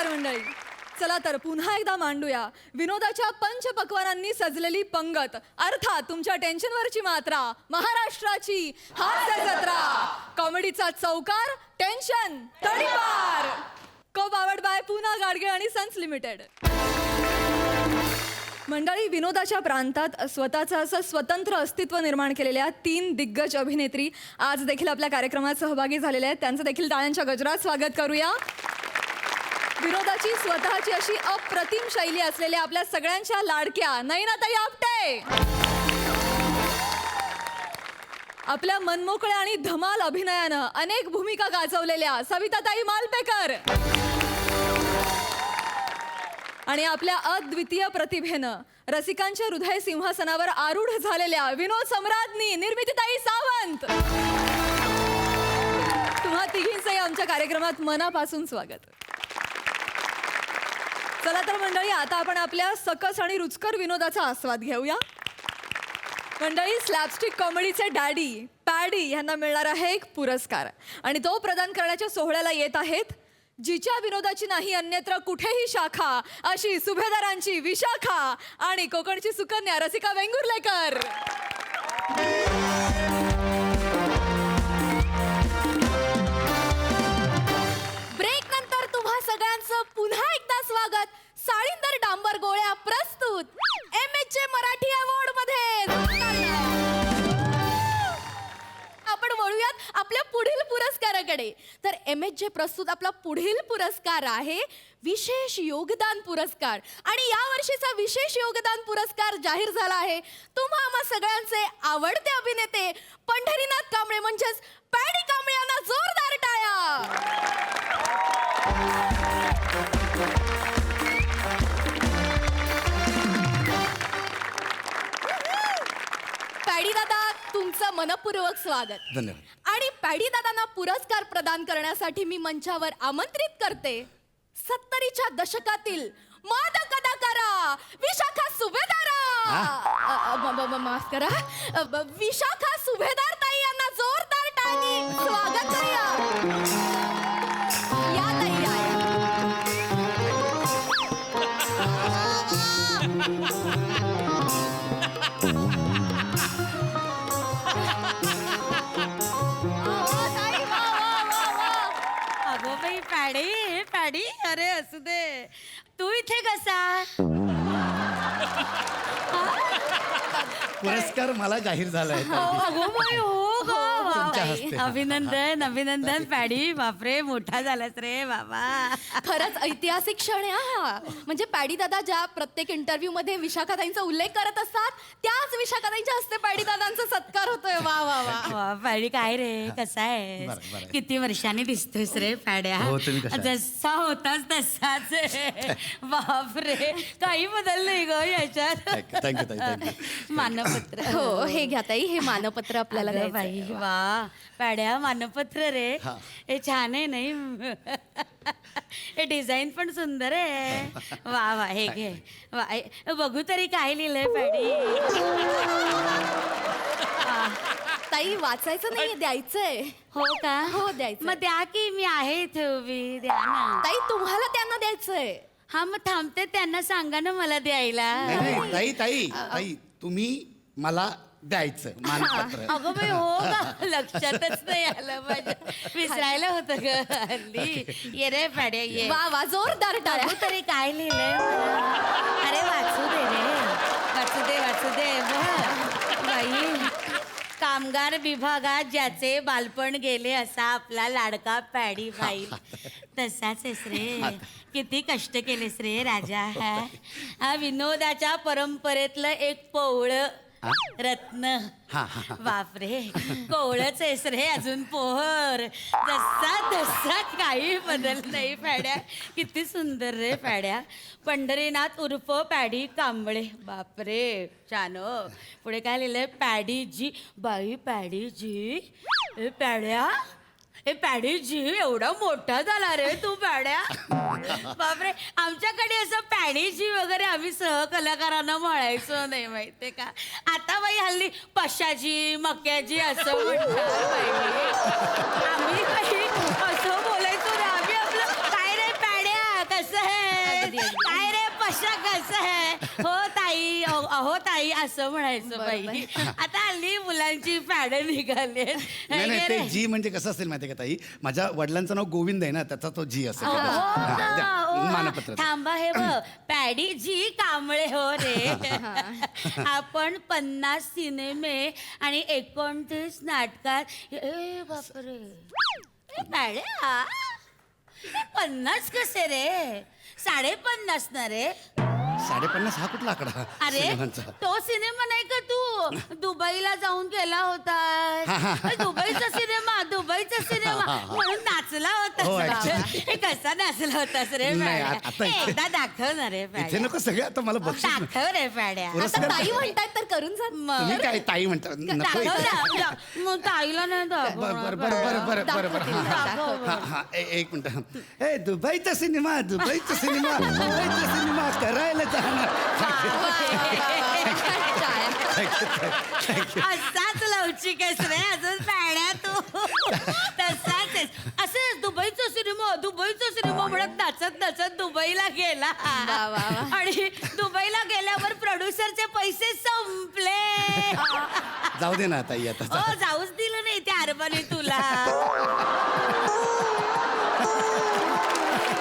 नमस्कार मंडळी. चला तर पुन्हा एकदा मांडूया विनोदाच्या पंचपक्वानांनी सजलेली पंगत, अर्थात तुमच्या टेन्शनवरची मात्रा, महाराष्ट्राची हास्य जत्रा, कॉमेडीचा चौकार, टेन्शन तडीपार. को पावर्ड बाय पूना गाडगे आणि सन्स लिमिटेड. मंडळी, विनोदाच्या प्रांतात स्वतःचं असं स्वतंत्र अस्तित्व निर्माण केलेल्या 3 दिग्गज अभिनेत्री आज देखील आपल्या कार्यक्रमात सहभागी झालेल्या आहेत. त्यांचं देखील टाळ्यांच्या गजरात स्वागत करूया. विनोदाची स्वतःची अशी अप्रतिम शैली असलेल्या आपल्या सगळ्यांच्या लाडक्या नयनाताई आपटे, आपल्या मनमोकळ्या आणि धमाल अभिनयानं अनेक भूमिका गाजवलेल्या सविताताई मालपेकर, आणि आपल्या अद्वितीय प्रतिभेनं रसिकांच्या हृदय सिंहासनावर आरूढ झालेल्या विनोद सम्राज्ञी निर्मितीताई सावंत. तुम्हा तिघींचंही आमच्या कार्यक्रमात मनापासून स्वागत. चला तर मंडळी, आता आपण आपल्या सकस आणि रुचकर विनोदाचा आस्वाद घेऊया. मंडळी, स्लॅपस्टिक कॉमेडीचे डॅडी पॅडी यांना मिळणार आहे एक पुरस्कार, आणि तो प्रदान करण्याच्या सोहळ्याला येत आहेत जिच्या विनोदाची नाही अन्यत्र कुठेही शाखा, अशी सुभेदारांची विशाखा आणि कोकणची सुकन्या रसिका वेंगुर्लेकर. ब्रेक नंतर तुम्हा सगळ्यांचं पुन्हा एकदा स्वागत. साळींदर डांबर गोळ्या प्रस्तुत MHJ मराठी अवॉर्ड मध्ये. आपण वळूयात आपल्या पुढील पुरस्काराकडे. तर MHJ प्रस्तुत आपला पुढील पुरस्कार आहे विशेष योगदान पुरस्कार, आणि या वर्षीचा विशेष योगदान पुरस्कार जाहीर झाला आहे तुम्हा आम्हा सगळ्यांचे आवडते अभिनेते पंढरीनाथ कांबळे म्हणजेच पॅडी कांबळे यांना जोरदार टाळ्या. पॅडी दादा, तुमचं मनपूर्वक स्वागत. धन्यवाद. आणि पॅडी दादांना पुरस्कार प्रदान करण्यासाठी मी मंचावर आमंत्रित करते 70च्या दशकातील मादक कलाकारा विशाखा सुभेदारा. माफ करा, विशाखा सुभेदार ताई यांना जोरदार टाळ्यांनी स्वागत करूया. या ताई, या. पॅडी, अरे असू दे. तू इथे कसा? पुरस्कार मला जाहीर झालाय. अगो बाई, हो ग. तुमच्या हस्ते. अभिनंदन अभिनंदन पॅडी. बापरे, मोठा झालास रे बाबा. खरंच ऐतिहासिक क्षण आहे हा. म्हणजे पॅडी दादा ज्या प्रत्येक इंटरव्ह्यू मध्ये विशाखाताईंचा उल्लेख करत असतात, त्याच विशाखाताईंच्या हस्ते पॅडी दादांचा सत्कार होतोय. वा वा वा. वा, पॅडी काय रे, कसा आहे? बरं, बरं. किती वर्षांनी दिसतोयस रे पॅड्या. हो, तुम्ही कशा आहात? जसा होतास तसाच आहे. बापरे, काही बदल नाही ग याच्यात. Thank you thank you. मानपत्र. हो, हे घ्या ताई, हे मानपत्र आपल्याला अगं द्यायचं बाई, आहे. वा पॅड्या, मानपत्र रे. हा. हे छान आहे नाही? हे डिझाईन पण सुंदर आहे. वा वा, हे घे. वा, बघू तरी काय लिहिलंय पॅडी. ताई, वाचायचं नाही, द्यायचंय. हो का? हो, द्यायचं. मग द्या की, मी आहे इथे उभी. द्या ना. ताई, तुम्हाला त्यांना द्यायचंय. हा, मग थांबते, त्यांना सांगा ना मला द्यायला. नाही, ताई ताई ताई, तुम्ही मला द्यायचं मानपत्र. अगं बाई, हो का? लक्षातच नाही आलं माझ्या. विसरायला होतं ग हल्ली. ये रे पॅड्या, ये. वा वा, जोरदार टाळ्या. बघू तरी काय लिहिलंय मला. अरे वाचू दे रे, वाचू दे वाचू दे. बाई, कामगार विभागात ज्याचे बालपण गेले असा आपला लाडका पॅडी बाई. तसाच आहेस रे. किती कष्ट केलेस रे राजा. हा विनोदाच्या परंपरेतलं एक पोवळं रत्न. बापरे, कोवळच आहेस रे अजून पोहर. जसा तसा काही बदल नाही पॅड्या. किती सुंदर रे पॅड्या. पंढरीनाथ उर्फ पॅडी कांबळे. बापरे, छान. पुढे काय लिहिलंय? पॅडीजी. बाई, पॅडीजी. ए पॅड्या, हे पॅडीजी, एवढा मोठा झाला रे तू पॅड्या. बापरे, आमच्याकडे असं पॅडीजी वगैरे आम्ही सहकलाकारांना म्हणायचो नाही, माहितीये का. आता बाई हल्ली पशाजी, मक्याजी असं म्हणतात बाई. आम्ही काही असं बोलायचो ना. आम्ही आपलं काय रे पॅड्या कसं अहो ताई असं म्हणायचं बाई. आता हल्ली मुलांची पॅड निघाले. नाही नाही ते जी म्हणजे कसं असेल माहिती का ताई, माझ्या वडिलांचं नाव गोविंद आहे ना, त्याचा तो जी असेल हा, द्या, मानपत्र द्या. थांबा हे बघ, पॅडी जी कांबळे हो रे. आपण 50 सिनेमे आणि 29 नाटकात. ए बापरे, पॅड्या 50 कसे रे? 50.5 ना रे. 50.5 हा कुठला आकडा अरे सिनेमांचा? तो सिनेमा नाही का तू दुबईला जाऊन केला होता? दुबईचा सिनेमा म्हणून नाचला हो, होता. actually. हे कसा नाचला होतास रे नाही, पॅड्या? आता इथे- एकदा दाखव ना रे इथे पॅड्या. नको सगळे आता मला बक्षीस मिळेल. दाखव रे पॅड्या. पुरस्कार ताई म्हणतायत तर करून जा. तुम्ही काय ताई म्हणता नको दाखव इथे. ना. मग ताईला नाही बर बर बर बर बर बर बर हा हा एक मिनिट. ए दुबईचा सिनेमा करायला जाणार. असाच लवचिक आहेस रे अजून पॅड्या तू. तसाच आहेस. असं दुबईचा सिनेमा म्हणत नाचत दुबईला गेला. आणि दुबईला गेल्यावर प्रोड्युसरचे पैसे संपले. जाऊ दे ना ताई आता. हो जाऊच दिलं नाही त्या अरबाने तुला.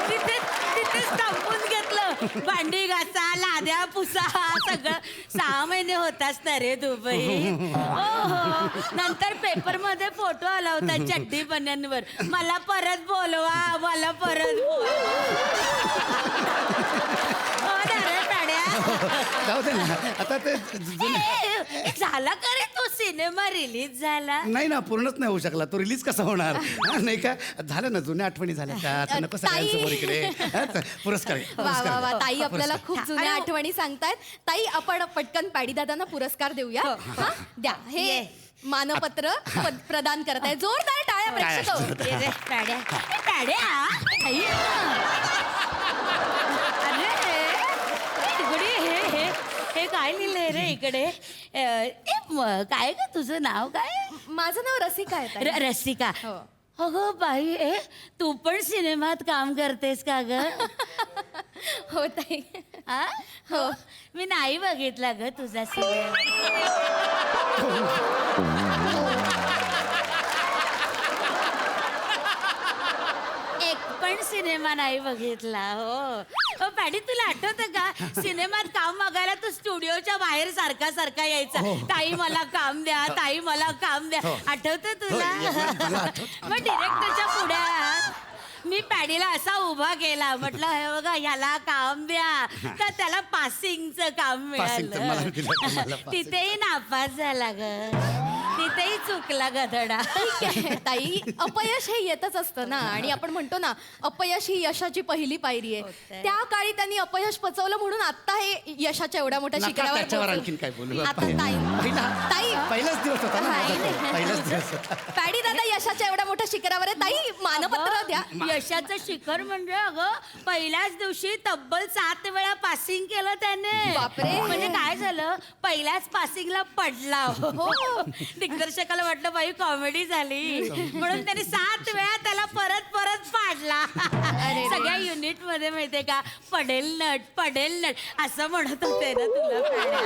तिथेच थांबून घेतलं. भांडी घासा, लाद्या पुसा, सगळं. 6 महिने होताच ना रे दुबई. हो नंतर पेपर मध्ये फोटो आला होता चड्डी बन्यांवर. मला परत बोलवा. हो ना रे पॅड्या. जाऊ दे ना आता ते झाला का रे तो सिनेमा रिलीज झाला? नाही ना पूर्णच नाही होऊ शकला तो. रिलीज कसा होणार हा, नाही का झालं ना, जुन्या आठवणी झाल्या त्या. आता नको सगळ्यांसमोर इकडे हा, पुरस्कार वा ताई आपल्याला खूप जुन्या अरे, आठवणी सांगतायत. ताई आपण पटकन पॅडी दादांना पुरस्कार देऊया. हा, द्या हे ये. मानपत्र प्रदान करत आहे. जोरदार टाळ्या प्रेक्षक. ये रे, पॅड्या. पॅड्या. आई. अरे तिकडे हे काय लिहिलंय रे इकडे? काय ग तुझं नाव काय? माझं नाव रसिका आहे ताई. रसिका. हो. अगं बाई तू पण सिनेमात काम करतेस का ग? हो ताई. आ? हो मी नाही बघितला ग तुझा सिनेमा. एक पण सिनेमा नाही बघितला. हो पॅडी तुला आठवतं का सिनेमात काम बघायला तू स्टुडिओच्या बाहेर सारखा यायचा. ताई मला काम द्या, ताई मला काम द्या. आठवतं तुला? मग डिरेक्टरच्या पुढ्यात मी पॅडीला असा उभा केला. म्हटलं हे बघा ह्याला काम द्या. तर त्याला पासिंगचं काम पासिंगचं मला मिळालं. दिलं, मला passing. तिथेही नापास झाला ग. तिथेही चुकला गधडा. ठीक आहे ताई, अपयश हे येतच असतं ना. आणि आपण म्हणतो ना अपयश ही यशाची पहिली पायरी आहे. होतंय. त्या काळी त्यांनी अपयश पचवलं म्हणून आता हे यशाच्या एवढ्या मोठ्या नका शिखरावर त्याच्यावर पोहोचलं. आणखीन काय बोलू आता ताई पहिलाच दिवस होता ना माझा तो. नाही. पहिलाच दिवस होता. पॅडी दादा यशाच्या एवढ्या मोठ्या शिखरावर आहे. ताई मानपत्र द्या. यशाचं शिखर म्हणजे अगं पहिल्याच दिवशी तब्बल 7 वेळा पासिंग केलं त्याने. बापरे. म्हणजे काय झालं पहिल्याच पासिंगला पडला. हो दिग्दर्शकाला वाटलं बाई कॉमेडी झाली म्हणून त्याने 7 वेळा त्याला परत पाडला. सगळ्या युनिट मध्ये माहितीये का पडेल नट असं म्हणत होते ना तुला पॅड्या.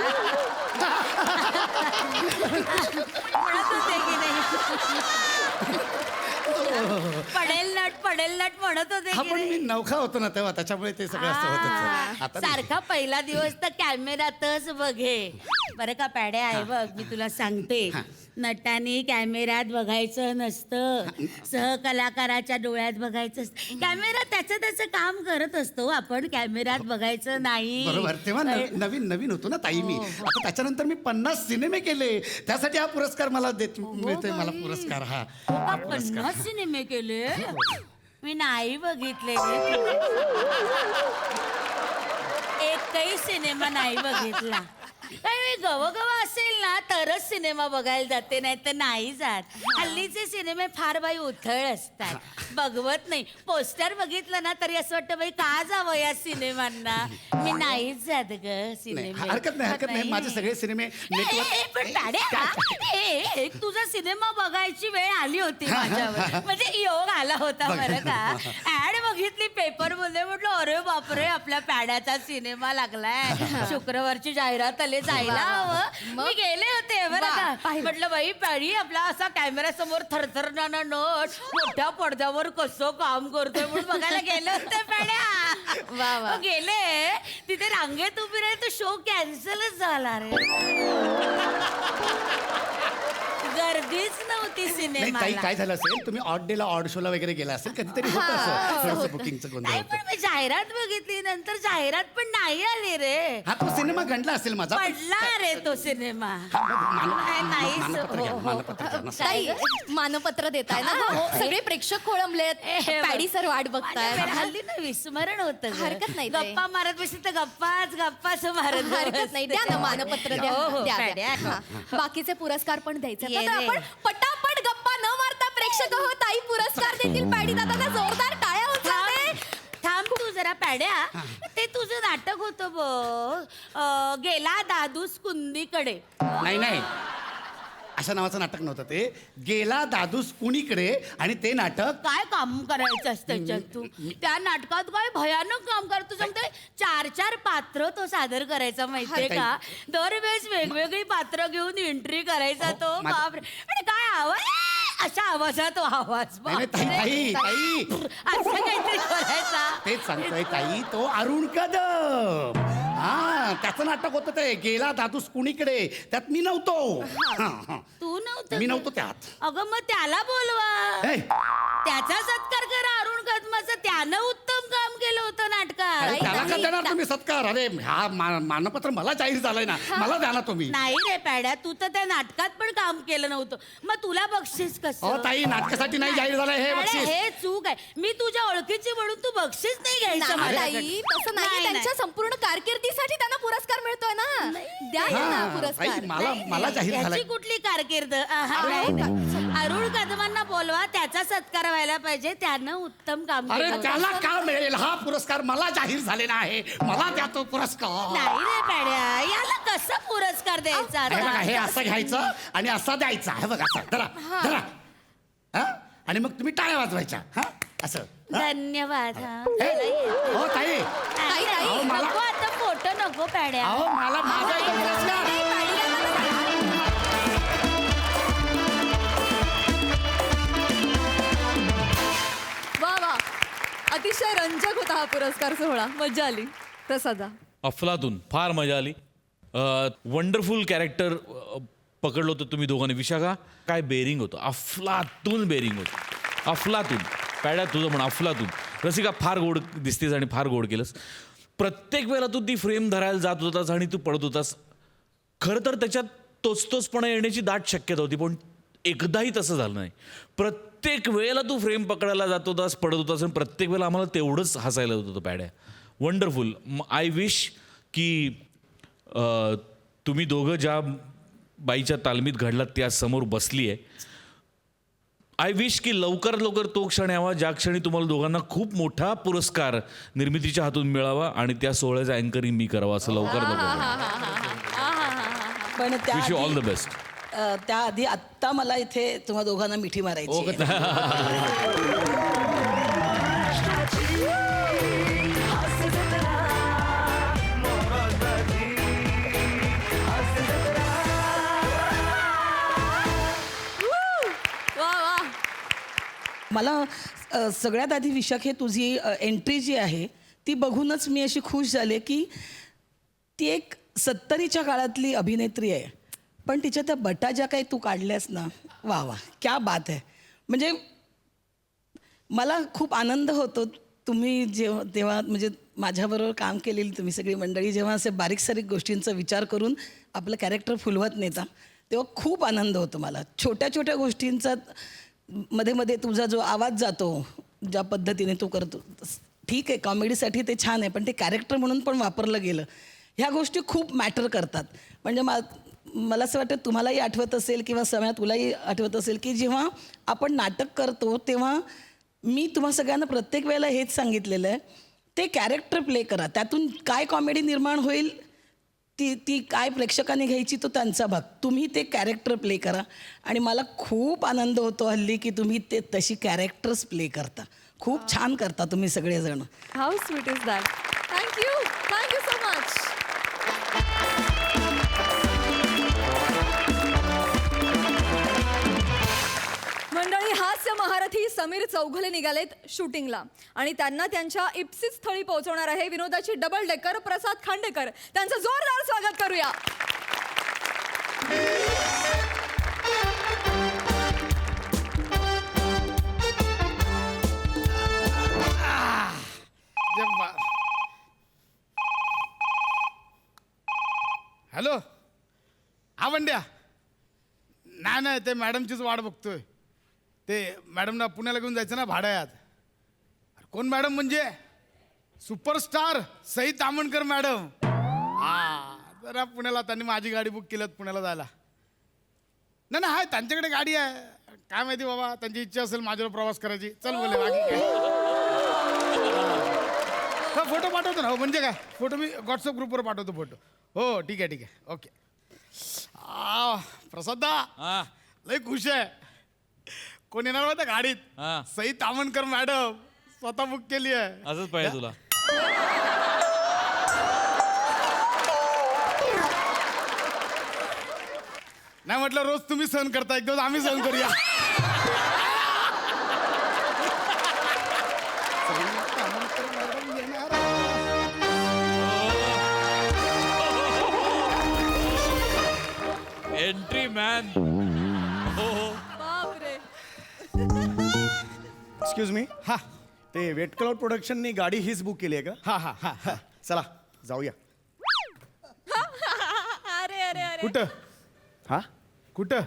म्हणत होते की नाही पडेल नट म्हणत होते हा की पण मी नाही? नवखा होतो ना तेव्हा, त्याच्यामुळे ते सगळं असं होतं. आता नाही. सारखा पहिला दिवस तर कॅमेऱ्यातच बघे बरं का पॅड्या. आहे बघ मी तुला सांगते नटाने कॅमेऱ्यात बघायचं नसतं. सहकलाकाराच्या डोळ्यात बघायचं असतं. कॅमेरा त्याचं काम करत असतो. आपण कॅमेऱ्यात बघायचं नाही. बरोबर तेव्हा नवीन होतो ना ताई मी. आता त्याच्यानंतर मी 50 सिनेमे केले. त्यासाठी हा पुरस्कार मला मिळतोय. मला पुरस्कार हा 50 सिनेमे केले मी नाही बघितले. एकही सिनेमा नाही बघितला. काही गवगवा असेल ना तरच सिनेमा बघायला जाते, नाही तर नाही जात. हल्लीचे सिनेमे फार बाई उथळ असतात. बघवत नाही. पोस्टर बघितलं ना तरी असं वाटतं बाई का जावं या सिनेमांना. मी नाहीच जात ग नाही, सिनेमे. हरकत नाही. माझे सगळे सिनेमे पण पॅड्या, तुझा सिनेमा बघायची वेळ आली होती माझ्यावर. म्हणजे योग आला होता बरं का. ऍड बघितली पेपर मध्ये म्हटलं अरे बापरे आपल्या पॅड्याचा सिनेमा लागलाय. शुक्रवारची जाहिरात आली पाहिले जायला हवं. मी गेले होते बरं वा, का. पाहिलं. म्हटलं बाई पॅडी आपला असा कॅमेरा समोर थरथरणारा नट मोठ्या पडद्यावर कसं काम करतोय म्हणून बघायला गेले होते पॅड्या. वा, वा. मग गेले तिथे रांगेत उभी राहिले तो शो कॅन्सलच झाला रे. गर्दीच नव्हती नाही ताई सिनेमाला. काय झालं असेल तुम्ही ऑड डेला ऑड शोला वगैरे गेला असेल कधीतरी होतं असं थोडंसं बुकिंगचं गोंधळ नाही होतं. पण मी जाहिरात बघितली नंतर जाहिरात पण नाही आली रे. हा तो सिनेमा गंडला असेल माझा पण- पडला रे तो सिनेमा. हा, मग नाही, मानपत्र घ्या, हो, हो. मानपत्र घ्या ना. ताई मानपत्र देताय ना हो, सगळे प्रेक्षक खोळंबलेत हे बघ. पॅडी सर वाट बघताय माझ्या हल्ली ना विस्मरण होतं ग. हरकत नाही ताई. गप्पा मारत बसली तर गप्पाच मारत हरकत नाही द्या ना मानपत्र द्या हो, हो, द्या, द्या. द्या. हा. बाकीचे पुरस्कार पण द्यायचे ये तर रे. आपण पटापट गप्पा न मारता प्रेक्षक हो ताई पुरस्कार देतील पॅडी दादाला जोरदार टाळ्या उचलते. थांब तू जरा पॅड्या. ते तुझं नाटक होतं बघ गेला दादूस कुंदीकडे. नाही नाही अशा नावाचं नाटक नव्हतं ते गेला दादूस कुणीकडे आणि ते नाटक काय काम करायचं असतं त्याच्यात तू त्या नाटकात काय भयानक काम करतो सांगते. 4 पात्र तो सादर करायचा माहितीये हा, का. दरवेळेस वेगवेगळी पात्र घेऊन एंट्री करायचा तो. मा- बापरे. आणि काय आवाज अशा आवाजात तो आवाज नाही, नाही, ताई ताई असं काहीतरी करायचा. तेच सांगतोय ताई तो अरुण कदम हा त्याचं नाटक होतं ते गेला दादूस कुणीकडे त्यात मी नव्हतो हा, हा. तू नव्हतं मी नव्हतो त्यात अगं मग त्याला बोलवा. हे, त्याचा सत्कार करा अरुण कदमाचा. त्यानं उत्तम काम केलं होतं अरे, नाटकात. त्याला का देणार तुम्ही सत्कार अरे हा मानपत्र मला जाहीर झालंय ना मला द्या ना तुम्ही नाही रे पॅड्या तू तर त्या नाटकात पण काम केलं नव्हतं मग तुला बक्षीस कसं. अहो ताई नाटकासाठी नाही जाहीर झालंय हे अरे, बक्षीस हे चूक आहे. मी तुझ्या ओळखीची म्हणून तू बक्षीस नाही घ्यायचं नाही, माझ्याकडे. ताई तसं नाही नाही, त्यांच्या संपूर्ण कारकिर्दीसाठी त्यांना पुरस्कार मिळतोय ना द्या ना हा, पुरस्कार ताई, मला जाहीर याची झालाय कुठली कारकीर्द. अरुण कदमांना बोलवा त्याचा सत्कार व्हायला पाहिजे. त्यानं उत्तम काम अरे केलं होतं. त्याला का मिळेल हा पुरस्कार मला जाहीर झालेला आहे मला द्या तो पुरस्कार नाही रे पॅड्या याला कसं पुरस्कार द्यायचा हे बघा आता? हे असं घ्यायचं आणि असा द्यायचा हे बघा असं धरा धरा हा आणि मग तुम्ही टाळ्या वाजवायच्या हा असं हा? धन्यवाद हा. हे, हो ताई नाही, ताई, नाही, मला- नको आता फोटो नको पॅड्या. अहो मला माझा इथं पुरस्कार वा वा अतिशय रंजक होता हा पुरस्कार सोहळा मजा आली प्रसादा अफलातून फार मजा आली. वंडरफुल कॅरेक्टर पकडलं होतं तुम्ही दोघांनी. विशाखा काय बेरिंग होतं अफलातून बेरिंग होतं अफलातून. पॅड्या तुझं म्हण अफलातून. रसिका फार गोड दिसतेस आणि फार गोड केलंस. प्रत्येक वेळेला तू ती फ्रेम धरायला जात होतास आणि तू पडत होतास. खरं तर त्याच्यात तोचपणा येण्याची दाट शक्यता होती पण एकदाही तसं झालं नाही. प्रत्येक वेळेला तू फ्रेम पकडायला जात होतास पडत होतास आणि प्रत्येक वेळेला आम्हाला तेवढंच हसायला होत होतं पॅड्या. वंडरफुल. आय विश की तुम्ही दोघं ज्या बाईच्या तालमीत घडलात त्या समोर बसली आहे. आय विश की लवकरात लवकर तो क्षण यावा ज्या क्षणी तुम्हाला दोघांना खूप मोठा पुरस्कार निर्मितीच्या हातून मिळावा आणि त्या सोहळ्याचा अँकरिंग मी करावा असं लवकरात लवकर. पण wish you all the best. त्याआधी आत्ता मला इथे तुम्हा दोघांना मिठी मारायची आहे. वा वा मला सगळ्यात आधी विशाख हे तुझी एंट्री जी आहे ती बघूनच मी अशी खुश झाले की ती एक 70च्या काळातली अभिनेत्री आहे पण तिच्या त्या बटा ज्या काही तू काढल्यास ना वा वा क्या बात आहे. म्हणजे मला खूप आनंद होतो तुम्ही तेव्हा म्हणजे माझ्याबरोबर काम केलेली तुम्ही सगळी मंडळी जेव्हा असे बारीक सारीक गोष्टींचा विचार करून आपलं कॅरेक्टर फुलवत नेता तेव्हा खूप आनंद होतो मला. छोट्या छोट्या गोष्टींचा मध्ये मध्ये तुझा जो आवाज जातो ज्या पद्धतीने तू करतो ठीक आहे कॉमेडीसाठी ते छान आहे पण ते कॅरेक्टर म्हणून पण वापरलं गेलं ह्या गोष्टी खूप मॅटर करतात. म्हणजे मला असं वाटतं तुम्हालाही आठवत असेल किंवा समय तुलाही आठवत असेल की जेव्हा आपण नाटक करतो तेव्हा मी तुम्हा सगळ्यांना प्रत्येक वेळेला हेच सांगितलेलं आहे ते कॅरेक्टर प्ले करा. त्यातून काय कॉमेडी निर्माण होईल ती काय प्रेक्षकांनी घ्यायची तो त्यांचा भाग. तुम्ही ते कॅरेक्टर प्ले करा आणि मला खूप आनंद होतो हल्ली की तुम्ही ते तशी कॅरेक्टर्स प्ले करता. खूप छान करता तुम्ही सगळेजण. How sweet is that thank you so much Sameer Chaughule निघालेत शूटिंगला आणि त्यांना त्यांच्या इप्सित स्थळी पोहोचवणार आहे विनोदाची डबल डेकर प्रसाद खांडेकर. त्यांचं जोरदार स्वागत करूया. हॅलो हा वंड्या. नाही नाही ते मॅडमचीच वाट बघतोय. ते मॅडमना पुण्याला घेऊन जायचं ना भाड्यात. अरे कोण मॅडम म्हणजे सुपरस्टार सई तामणकर मॅडम. हा जरा पुण्याला त्यांनी माझी गाडी बुक केलं पुण्याला जायला. नाही नाही हाय त्यांच्याकडे गाडी आहे. काय माहिती बाबा त्यांची इच्छा असेल माझ्यावर प्रवास करायची. चल बोले बाकी काय. हा फोटो पाठवतो ना. हो म्हणजे काय फोटो मी व्हॉट्सअप ग्रुपवर पाठवतो फोटो. हो ठीक आहे ओके. प्रसादा हा लय खुश आहे. कोण येणार होतं गाडीत. हा. सई तामणकर मॅडम स्वतः बुक केली आहे. असंच पाहिजे तुला. नाही म्हटलं रोज तुम्ही सहन करता एक दिवस आम्ही सहन करूया. सई तामणकर मॅडम येणार. Entry man. बापरे. Excuse me. हा ते वेट क्लाउड प्रोडक्शननी गाडी हीच बुक केली आहे का? हा हा हा हा. चला जाऊया. अरे अरे अरे. कुठं हा कुठं.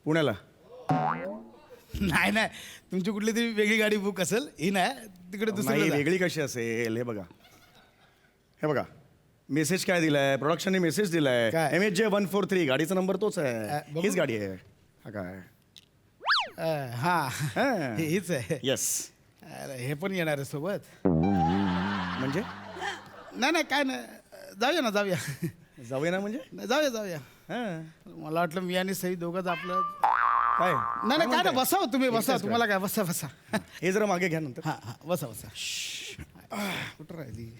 पुण्याला. नाही नाही तुमची कुठली तरी वेगळी गाडी बुक असेल. ही नाही तिकडे नाही दुसरी वेगळी कशी असेल. हे बघा मेसेज काय दिलाय. प्रोडक्शनने मेसेज दिलाय. काय? MHJ143 गाडीचा नंबर तोच आहे. बघू. हीच गाडी आहे. हा काय हा हा. हीच आहे. येस. अरे हे पण येणार आहे सोबत. म्हणजे नाही नाही काय नाही जाऊया ना जाऊया. जाऊया ना म्हणजे नाही, जाऊया हा. मला वाटलं मी आणि सई दोघंच आपलं. काय नाही नाही काय ना बसा हो तुम्ही बसा. एकटाच तुम्हाला काय बसा बसा. हे जरा मागे घ्या नंतर. हा हा बसा बसा. कुठं राहिली.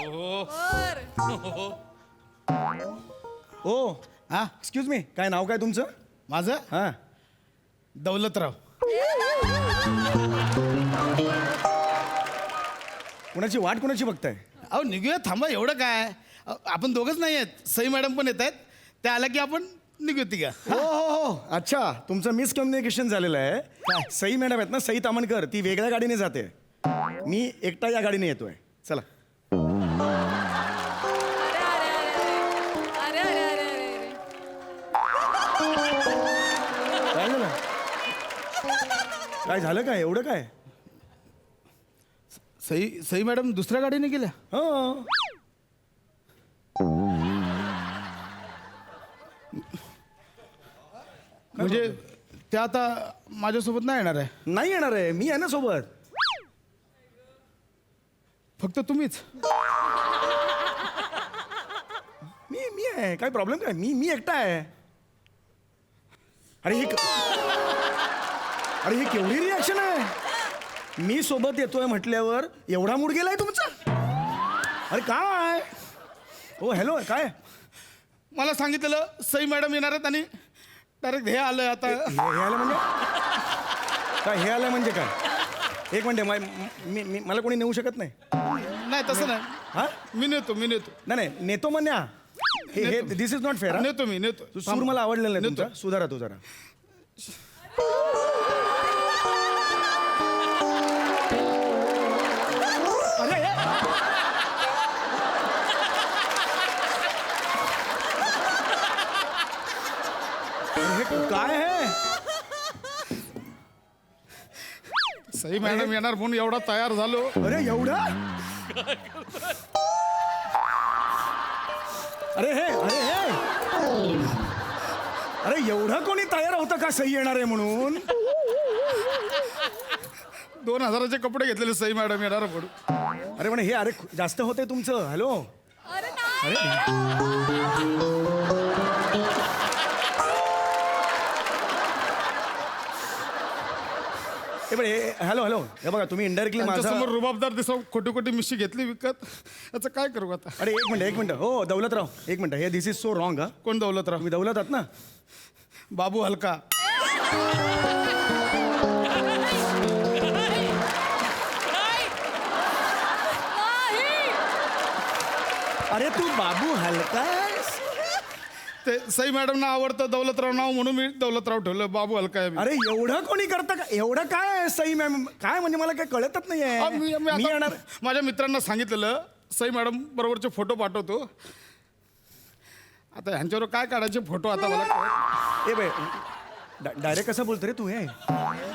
बर. ओ हा एक्सक्यूज मी काय नाव काय तुमचं? माझं हा दौलतराव. कुणाची वाट कुणाची बघताय? अहो निघूया थांबा एवढं काय. आपण दोघंच नाही आहेत. सई मॅडम पण येत आहेत. त्या आल्या की आपण निघूया तिघा. हो हो हो अच्छा तुमचं मिसकम्युनिकेशन झालेलं आहे. सई मॅडम आहेत ना सई तामणकर ती वेगळ्या गाडीने जाते. मी एकटा या गाडीने येतोय. चला. अरे अरे अरे अरे अरे अरे. काय झालं? काय झालं काय एवढं काय? सई मॅडम दुसऱ्या गाडीने गेल्या. हो म्हणजे त्या आता माझ्यासोबत नाही येणार आहे. नाही येणार आहे. मी आहे ना सोबत. फक्त तुम्हीच. मी आहे. काय प्रॉब्लेम काय? मी एकटा आहे. अरे हे केवढी रिॲक्शन आहे. मी सोबत येतोय म्हटल्यावर एवढा मूड गेलाय तुमचा. अरे काय हो हॅलो काय मला सांगितलेलं सई मॅडम येणार आहेत आणि डायरेक्ट हे आलं आता. हे आलं म्हणजे काय? हे आलं म्हणजे काय? एक मिनिट मला कोणी नेऊ शकत नाही. नाही तसं नाही. हा मी नेतो नाही नेतो म्हणण्या हे दिस इज नॉट फेअर. नेतो मी नेतो. सूर मला आवडलेला नाही नेतो. तुमचा. सुधारा तू जरा. हे काय आहे? सई मॅडम येणार म्हणून एवढा तयार झालो. अरे एवढा अरे एवढा कोणी तयार होतं का सही येणार आहे म्हणून? 2000चे कपडे घेतलेले सई मॅडम येणार म्हणून. अरे पण हे अरे जास्त होते तुमचं. हॅलो अरे नाही. हे पण हॅलो हे बघा तुम्ही इनडायरेक्टली माझा. समोर रुबाबदार दिसव खोटी खोटी मिशी घेतली विकत. याचं काय करू आता. अरे एक मिनिट हो दौलतराव एक मिनिट. हे दिस इज सो रॉंग. हा कोण दौलतराव. तुम्ही दौलत आहात ना. बाबू हलका. अरे तू बाबू हलकास. ते सई मॅडमना आवडतं दौलतराव नाव म्हणून मी दौलतराव ठेवलं. बाबू हलका आहे मी. अरे एवढं कोणी करतं का? एवढं काय आहे सई मॅम? काय म्हणजे मला काय कळतच मी नाहीये. मी आता येणार. माझ्या मित्रांना सांगितलेलं सई मॅडम बरोबरचे फोटो पाठवतो. आता ह्यांच्यावर काय काढायचे फोटो आता मला कळत. ए बाय डायरेक्ट कसं बोलतो रे तू? हे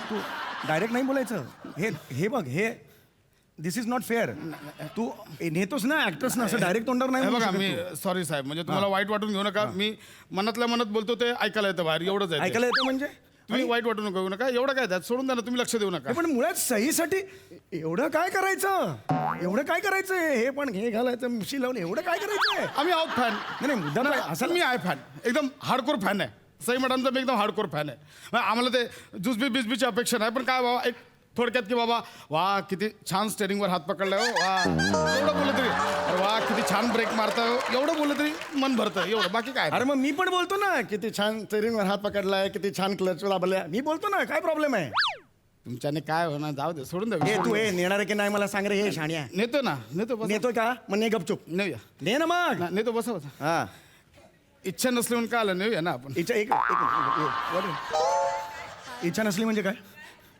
तू डायरेक्ट नाही बोलायचं. हे बघ, हे दिस इज नॉट फेअर. तू नेतोस ना ऍक्टर्स ना, असं डायरेक्ट तोंडावर नाही हे बोलू बघा शकत मी तू. सॉरी साहेब, म्हणजे तुम्हाला वाईट वाटून घेऊ नका. मी मनातल्या मनात बोलतो ते ऐकायला येतं बाहेर, एवढंच आहे. ऐकायला येतं म्हणजे? तुम्ही वाईट वाटू नका, घेऊ नका. एवढं काय त्यात सोडून द्या ना, तुम्ही लक्ष देऊ नका. हे पण मुळात सहीसाठी एवढं काय करायचं? एवढं काय करायचं? हे पण हे घालायचं, मिशी लावून एवढं काय करायचंय? आम्ही आहोत फॅन. नाही मुद्दा नाही असं असं. मी आहे फॅन, एकदम हार्डकोर फॅन आहे. सई मॅडमचा मी एकदम हार्डकोर फॅन आहे. मग आम्हाला ते जुसबी बिसबीची अपेक्षा नाही, पण काय बाबा एक थोडक्यात की बाबा वा किती छान स्टेरिंगवर हात पकडलाय हो, वा एवढं बोललं तरी, अरे वा किती छान ब्रेक मारताय हो, एवढं बोललं तरी मन भरतं. एवढं बाकी काय. अरे मग मी पण बोलतो ना, किती छान स्टेरिंगवर हात पकडलाय, किती छान क्लच दाबलाय. मी बोलतो ना, काय प्रॉब्लेम आहे? तुमच्याने काय होणार, जाऊ दे, सोडून द्या. हे तू हे नेणार आहे की नाही मला सांग रे. हे शाण्या नेतो ना, नेतो बस. नेतोय का? मग ने गपचूप नेऊया ने ना मग. ना, नेतो बसा बसा. हा इच्छा नसली म्हणून काय आलं, नेऊया ना आपण. इच्छा इच्छा नसली म्हणजे काय?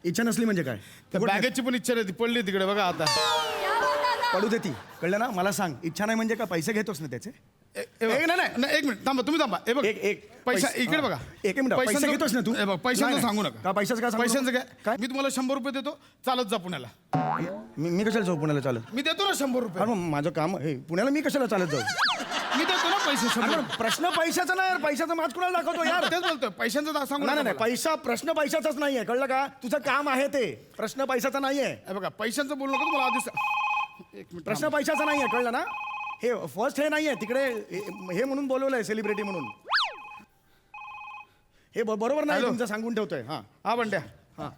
इच्छा नसली म्हणजे काय? त्या बॅगेची पण इच्छा नाही, ती पडली तिकडे बघा आता. पडू दे ती. कळलं ना? मला सांग, इच्छा नाही म्हणजे का? पैसे घेतोस ना त्याचे? नाही नाही, एक मिनिट थांबा, तुम्ही थांबा. हे बघ एक पैसा इकडे बघा. एक मिनिट. पैसे पैशांचं- घेतोस ना तू? हे बघ, पैशांचं नाही, सांगू नाही. नका. का पैशाचं काय सांगू पैशांचं नको? काय? काय? मी तुम्हाला 100 रुपये देतो, चालत जा पुण्याला. मी कशाला जाऊ पुण्याला चालत? मी देतो ना 100 रुपये. अरे मग माझं काम हे पुण्याला मी कशाला चालत जाऊ? मी देतो ना पैसे 100 अरे रुपये. प्रश्न पैशाचा नाही यार. पैशाचा माज कुणाला दाखवतो यार? तेच बोलतोय, पैशांचं सांगू नाही नका नाही मला. पैसा प्रश्न पैशाचाच नाहीये. कळलं का? तुझं काम आहे ते. प्रश्न पैशाचा नाहीये. हे बघा पैशांचं बोलू नका तुम्हाला आधीच. एक मिनिट प्रश्न पैशाचा नाहीये. कळलं ना? हे फर्स्ट हे नाहीये तिकडे हे म्हणून बोलवलंय सेलिब्रिटी म्हणून. हे बरोबर नाही हॅलो. तुमचं, सांगून ठेवतोय. हा हा बंड्या. हा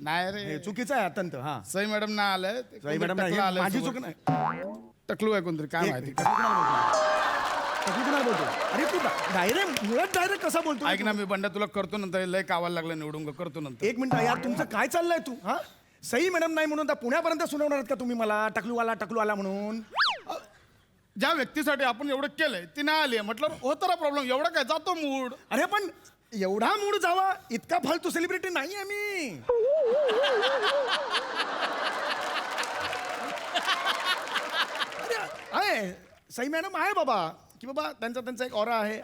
नाही हे रे, चुकीचं आहे अत्यंत. हा सई मॅडम ना आलंय. सई मॅडम नाही, टकलं आलंय माझी सोबत. चूक नाही. टकलू आहे कोणतरी, काय माहिती. टकलू कुणाला बोलतो? अरे तू डायरेक्ट मुळात डायरेक्ट कसा बोलतो? ऐक ना, मी बंड्या तुला करतो नंतर, लय कावायला लागलं निवडून करतो नंतर. एक मिनिट यार, तुमचं काय चाललंय? तू हा सई मॅडम नाही म्हणून आता पुण्यापर्यंत सुनावणार आहात का तुम्ही मला? टकलू आला म्हणून? ज्या व्यक्तीसाठी आपण एवढं केलंय ती नाही आली म्हटलं होतं ना प्रॉब्लेम. एवढं काय जातो मूड. अरे पण एवढा मूड जावा इतका फालतू सेलिब्रिटी नाहीये मी. अरे, आहे सई मॅडम आहे बाबा, की बाबा त्यांचा एक ऑरा आहे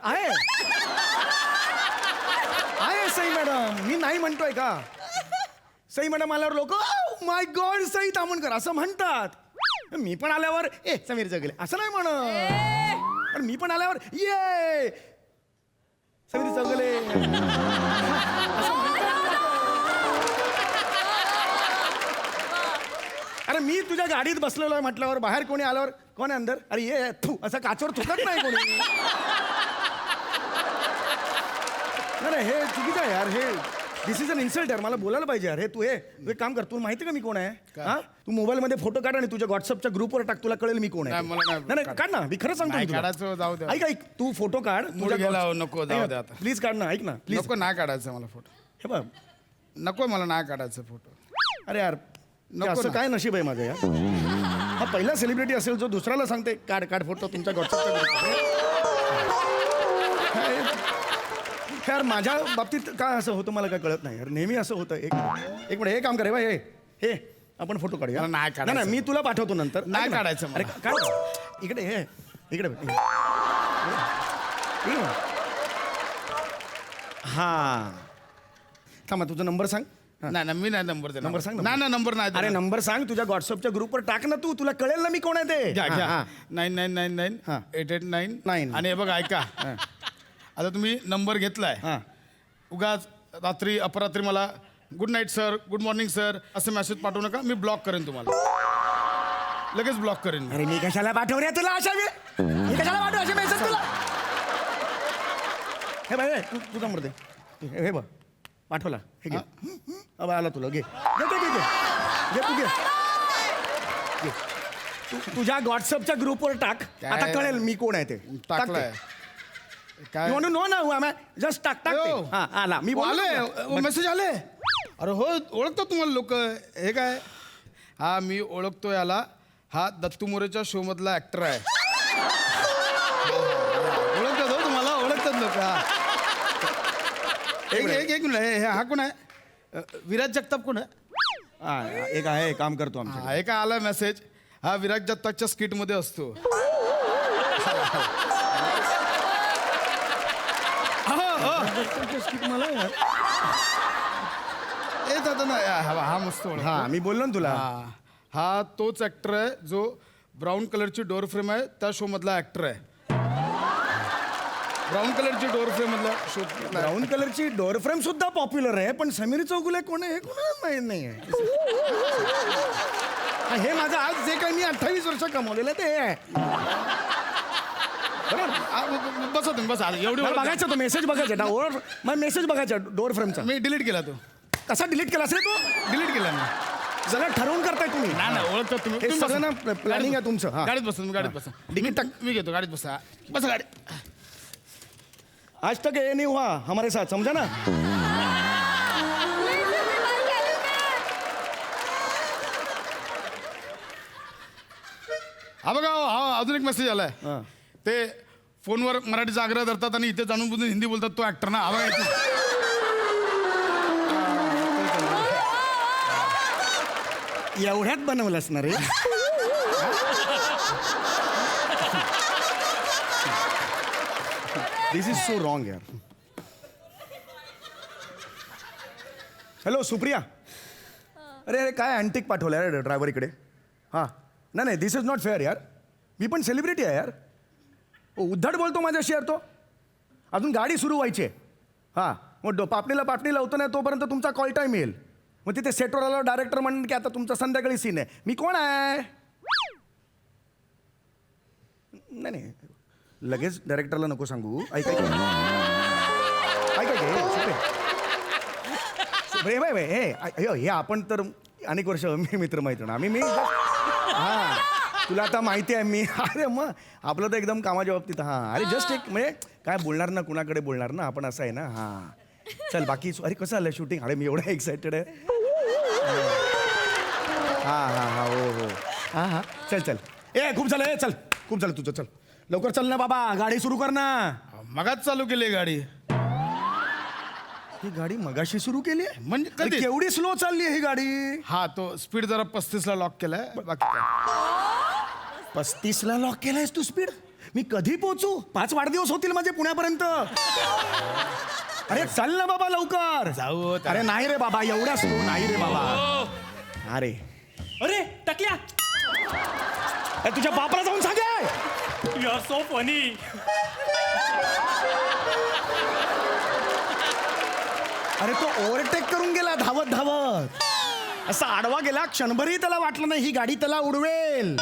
सई मॅडम. मी नाही म्हणतोय का? सई मॅडम आल्यावर लोक माय गॉड सई तामणकर असं म्हणतात. मी पण आल्यावर समीर जगले असं नाही म्हणत. पण मी पण आल्यावर ये समीर जगले अरे मी तुझ्या गाडीत बसलेलो आहे म्हटल्यावर बाहेर कोणी आल्यावर कोण आहे अंदर? अरे ये थू असं काचवर थुकत नाही कोणी. अरे हे चुकीचं आहे यार. हे दिस इज अन इन्सल्ट यार. मला बोलायला पाहिजे यार. हे तू एक काम कर. तुला माहिती का मी कोण आहे? हा तू मोबाईल मध्ये फोटो काढ आणि तुझ्या व्हॉट्सअपच्या ग्रुपवर टाक. तुला कळेल मी कोण आहे. नाही, मला नाही नाही काढ ना. मी खरं सांगतो नाही मी तुला. काढायचं, जाऊ द्या. ऐक तू फोटो काढ. मूड गेला हो, नको, जाऊ दे आता. प्लीज काढ ना. ऐक ना प्लीज. नको, नाही काढायचं मला फोटो. हे बघ नको, मला नाही काढायचं फोटो. अरे यार नको असं ना. काय नशीब आहे माझं यार. हा पहिला सेलिब्रिटी असेल जो दुसऱ्याला सांगते काढ फोटो तुमच्या व्हॉट्सअपच्या. यार माझ्या बाबतीत काय असं होतं मला काय कळत नाही यार. नेहमी असं होतं. एक मिनिट हे काम करे बा. हे आपण फोटो काढूया. मला नाही काढायचं. नाही मी तुला पाठवतो नंतर. नाही ऐक ना. काढायचं मला. अरे काढ इकडे इकडे हा थांबा तुझा नंबर सांग. नाही नाही, मी नाही नंबर देणार. नंबर सांग. नाही नंबर नाही अरे देणार. नंबर सांग. तुझ्या व्हॉट्सअपच्या ग्रुपवर टाक ना. तुला कळेल ना मी कोण आहे ते. घ्या हा, घ्या. हा. 9999 हा. 889. आणि हे बघा ऐका, आता तुम्ही नंबर घेतलाय, हा. उगाच रात्री अपरात्री मला good night sir, good morning sir असं मेसेज पाठवू नका. मी ब्लॉक करेन तुम्हाला, लगेच ब्लॉक करेन मी. अरे मी कशाला पाठवूया तुला अशा मी कशाला पाठवू असे मेसेज तुला? हे बाय तू नंबर दे. हे बघ पाठवला. हे घे. अब आला तुला. घे तू घे. तू तुझ्या व्हॉट्सअपच्या ग्रुपवर टाक. काय? आता कळेल मी कोण आहे ते. टाक ते. टाकलाय. काय? यू वॉन्ट टू नो ना हु आय जस्ट टाक अयो. हा आला मी बोललो ना. आले मेसेज आले अरे हो ओळखतो तुम्हाला लोक हे काय हा मी ओळखतो याला हा दत्तू मोरेच्या शो मधला ऍक्टर आहे ओळखतात हो तुम्हाला ओळखतात लोक एक मिनिट हा कोण आहे विराज जगताप कोण आहे हा, एक आहे काम करतो आमच्या हा एक आला मेसेज हा विराज जगतापच्या स्किट मध्ये असतो ए दादा ना हा मस्त ओळख हा मी बोललो ना तुला हा तोच ऍक्टर आहे जो ब्राऊन कलरची डोअर फ्रेम आहे त्या शो मधला ऍक्टर आहे ब्राऊन कलरची डोअर फ्रेम मधला शो ब्राऊन कलरची डोअर फ्रेम सुद्धा पॉप्युलर आहे पण समीर चौगुले कोण आहे हे कोणाला माहित नाही हे माझं आज जे काही मी 28 वर्ष कमवलेलं ते आहे बसा तुम्ही बसा एवढी मला ओळख- बघायचं तो मेसेज बघायचा मग मेसेज बघायचा डोअर फ्रेमचा मी डिलीट केला तो कसा डिलीट केला असेल तो डिलीट केला मी सगळं ठरवून करताय तुम्ही नाही ओळखतात तुम्ही हे तुम्ही सगळं बसा. ना प्लॅनिंग आहे तुमचं हा. गाडीत बसा तुम्ही गाडीत बसा तिकीट टाक मी घेतो गाडीत बसा बसा गाडी आज तक ये नहीं हुआ हमारे साथ समझा ना हा बघा हा अजून एक मेसेज आलाय हा. ते फोनवर मराठीचा आग्रह धरतात आणि इथे जाणून बुजून हिंदी बोलतात तो ऍक्टर ना हा बघा इथे. एवढ्यात बनवलंस ना रे दिस इज सो रॉंग यार हॅलो सुप्रिया अरे अरे काय अँटिक पाठवलं यार ड्रायव्हर इकडे हां नाही नाही दिस इज नॉट फेअर यार मी पण सेलिब्रिटी आहे यार उद्धट बोलतो माझ्याशी यार तो अजून गाडी सुरू व्हायची आहे हां मग पापणी लावतो नाही तोपर्यंत तुमचा कॉल टाईम येईल मग तिथे सेटवर आल्यावर डायरेक्टर म्हणून की आता तुमचा संध्याकाळी सीन आहे मी कोण आहे नाही नाही लगेच डायरेक्टरला नको सांगू ऐका हे आपण तर अनेक वर्ष मी मित्रमैत्रीण आम्ही हां तुला आता माहिती आहे मी अरे मग आपलं तर एकदम कामाच्या बाबतीत हां अरे जस्ट एक म्हणजे काय बोलणार ना कुणाकडे बोलणार ना आपण असं आहे ना हां चल बाकी अरे कसं आलं शूटिंग अरे मी एवढा एक्सायटेड आहे हां हो हां चल चल खूप झालं चल खूप झालं तुझं चल लवकर चल ना बाबा गाडी सुरू कर ना मगाच चालू केली गाडी ही गाडी मगाशी सुरू केली म्हणजे अरे कधी केवढी स्लो चालली आहे ही गाडी हा तो स्पीड जरा 35 ला लॉक केलाय बाकी काय 35 ला लॉक केलायस तू स्पीड मी कधी पोहोचू 5 वाढदिवस होतील माझे पुण्यापर्यंत अरे चल ना बाबा लवकर जाऊ अरे नाही रे बाबा एवढ्या स्लो नाही रे बाबा अरे अरे टकल्या अरे, तुझ्या बापाला जाऊन सांगे यू आर सो फनी अरे तो ओव्हरटेक करून गेला धावत धावत असा आडवा गेला क्षणभरही त्याला वाटलं नाही ही गाडी त्याला उडवेल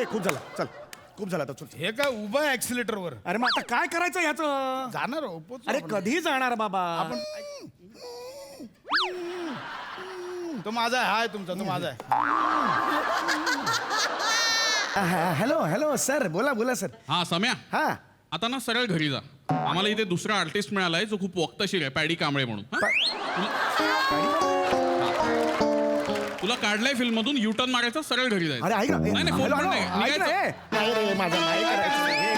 खूप झाला चल खूप झाला आता चल हे काय उभं आहे ऍक्सिलेटर वर अरे मग आता काय करायचं ह्याचं जाणार हो, पोचू अरे आपण. कधी जाणार बाबा आपण तो माझा आहे हाय तुमचा तो माझा आहे हॅलो हॅलो सर बोला बोला सर हा सम्या हा आता ना सरळ घरी जा आम्हाला इथे दुसरा आर्टिस्ट मिळालाय जो खूप वक्तशीर आहे पॅडी कांबळे म्हणून हा? तुला काढलाय फिल्म मधून युटर्न मारायचा सरळ घरी जायचं अरे ऐक ना नाही, नाही, फोन हॅलो, पण नाही, हॅलो, ऐक ना, निघायचं. नाही रे माझं नाही करायचं हे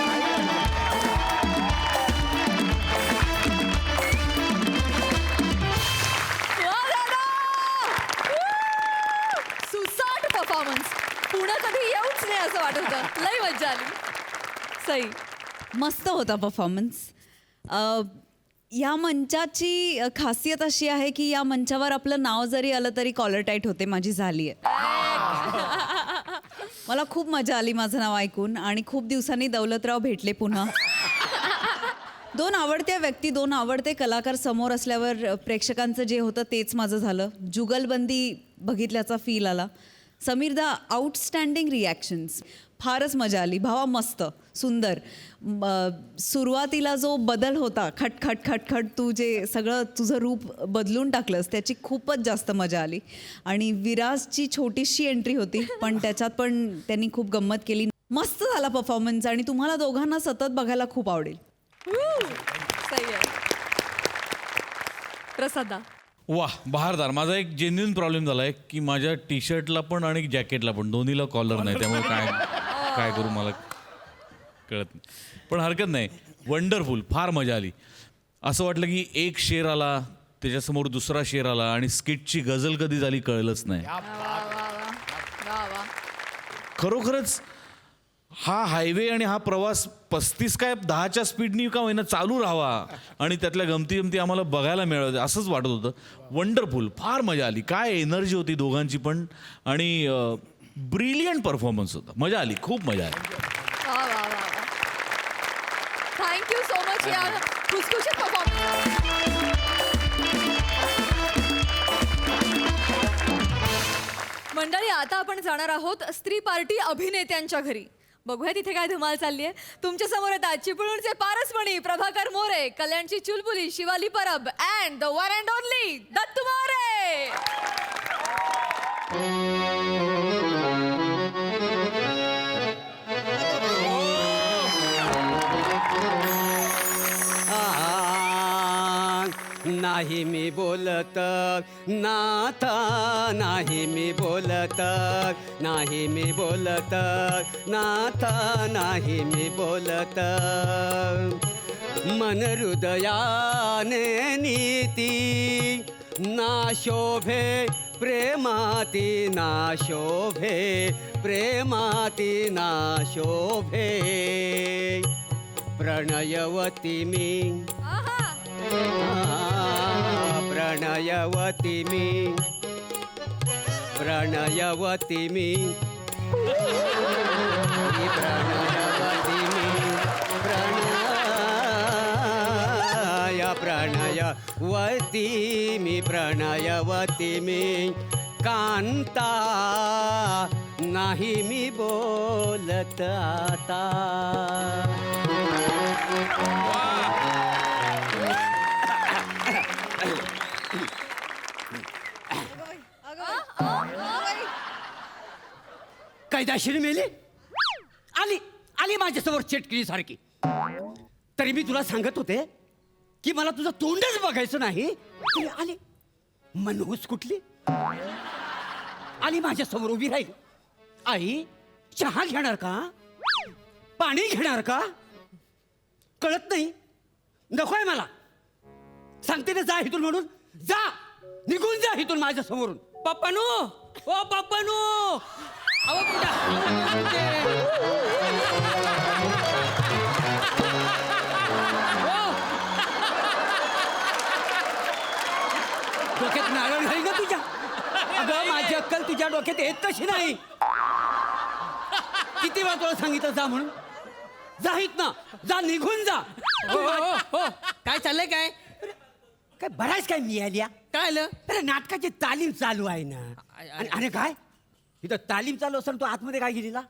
सुसाट परफॉर्मन्स पुढं कधी येऊच नाही असं वाटत होतं लई मज्जा आली सई मस्त होता परफॉर्मन्स या मंचाची खासियत अशी आहे की या मंचावर आपलं नाव जरी आलं तरी कॉलर टाईट होते माझी झाली आहे मला खूप मजा आली माझं नाव ऐकून आणि खूप दिवसांनी दौलतराव भेटले पुन्हा दोन आवडत्या व्यक्ती दोन आवडते कलाकार समोर असल्यावर प्रेक्षकांचं जे होतं तेच माझं झालं जुगलबंदी बघितल्याचा फील आला समीरदा आउटस्टँडिंग रिॲक्शन्स फारच मजा आली भावा मस्त सुंदर सुरुवातीला जो बदल होता खटखट खटखट तू जे सगळं तुझं रूप बदलून टाकलंस त्याची खूपच जास्त मजा आली आणि विराजची छोटीशी एंट्री होती पण त्याच्यात पण त्यांनी खूप गंमत केली मस्त झाला परफॉर्मन्स आणि तुम्हाला दोघांना सतत बघायला खूप आवडेल. सही आहे. प्रसादा. वा बहारदार. माझा एक जेन्युइन प्रॉब्लेम झाला आहे की माझ्या टी शर्टला पण आणि जॅकेटला पण दोन्हीला कॉलर नाही, त्यामुळे काय करू मला कळत नाही. पण हरकत नाही. वंडरफुल. फार मजा आली. असं वाटलं की एक शेर आला, त्याच्यासमोर दुसरा शेर आला आणि स्किटची गझल कधी झाली कळलंच नाही. वा वा. खरोखरच हा हायवे आणि हा प्रवास 35 काय 10च्या स्पीडनी का होईना चालू राहावा आणि त्यातल्या गमती आम्हाला बघायला मिळाल्या असंच वाटत होतं. वंडरफुल. फार मजा आली. काय एनर्जी होती दोघांची पण आणि ब्रिलियंट परफॉर्मन्स होता. मजा आली. खूप मजा आली. वा वा वा वा. थँक्यू सो मच या खुसखुशीत परफॉर्मन्स. मंडळी, आता आपण जाणार आहोत स्त्री पार्टी अभिनेत्यांच्या घरी. बघूया तिथे काय धमाल चालली आहे. तुमच्या समोर येतात चिपळूणचे पारसमणी प्रभाकर मोरे, कल्याणची चुलबुली Shivali Parab and the one and only Dattu More. नाही मी बोलत नाथा, नाही मी बोलत, नाही मी बोलत नाथा, नाही मी बोलत. मन हृदयाने नीती ना शोभे प्रेमाती, ना शोभे प्रेमाती, ना शोभे. प्रणयवती मी, प्रणयवती मी, प्रणयवती मी, प्रणयवती मी, प्रणयवती मी, प्रणयवती मी. कांता नाही मी बोलत आता. कैदाशीर मेली, आली आली माझ्यासमोर चेटकिली सारखी. तरी मी तुला सांगत होते की मला तुझं तोंडच बघायचं नाही. तरी आली. मनहूस कुठली आली माझ्यासमोर उभी राहिली. आई चहा घेणार का, पाणी घेणार का, कळत नाही. नकोय मला. सांगते ना जा इथून म्हणून. जा, निघून जा इथून माझ्या समोरून. पप्पानू, ओ पप्पानू, अहो डोक्यात नारळ घाली ना तुझ्या. अगं माझी अक्कल तुझ्या डोक्यात येत तशी नाही. किती वेळा तुला सांगितलं जा म्हणून. जा इथनं, जा, निघून जा. हो काय चाललंय काय? काय बराच काय मिळाल्या. काय आलं? अरे नाटकाची तालीम चालू आहे ना. अरे काय इथं तालीम चालू असताना तू आतमध्ये काय गेलेला?